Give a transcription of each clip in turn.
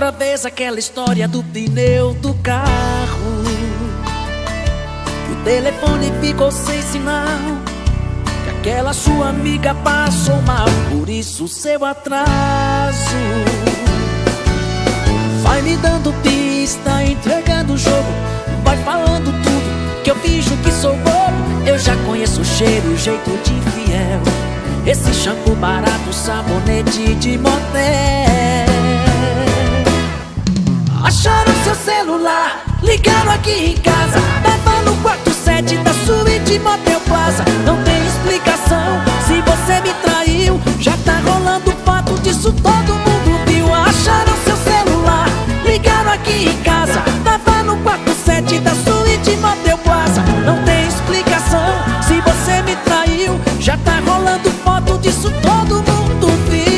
outra vez aquela história do pneu do carro, que o telefone ficou sem sinal, que aquela sua amiga passou mal, por isso seu atraso. Vai me dando pista, entregando o jogo, vai falando tudo, que eu finjo que sou bobo. Eu já conheço o cheiro, o jeito de infiel, esse shampoo barato, sabonete de motel. Acharam seu celular, ligaram aqui em casa, tava no quarto 7 da suíte Motel Plaza. Não tem explicação, se você me traiu, já tá rolando foto disso, todo mundo viu. Acharam seu celular, ligaram aqui em casa, tava no quarto 7 da suíte Motel Plaza. Não tem explicação, se você me traiu, já tá rolando foto disso, todo mundo viu.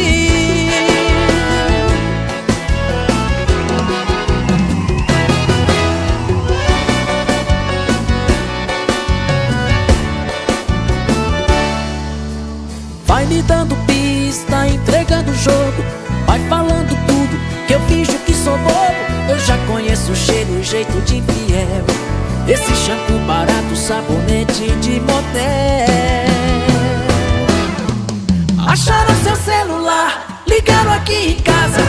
Vai me dando pista, entregando o jogo, vai falando tudo, que eu finjo que sou bobo. Eu já conheço o cheiro, o jeito de infiel, esse shampoo barato, sabonete de motel. Acharam seu celular, ligaram aqui em casa,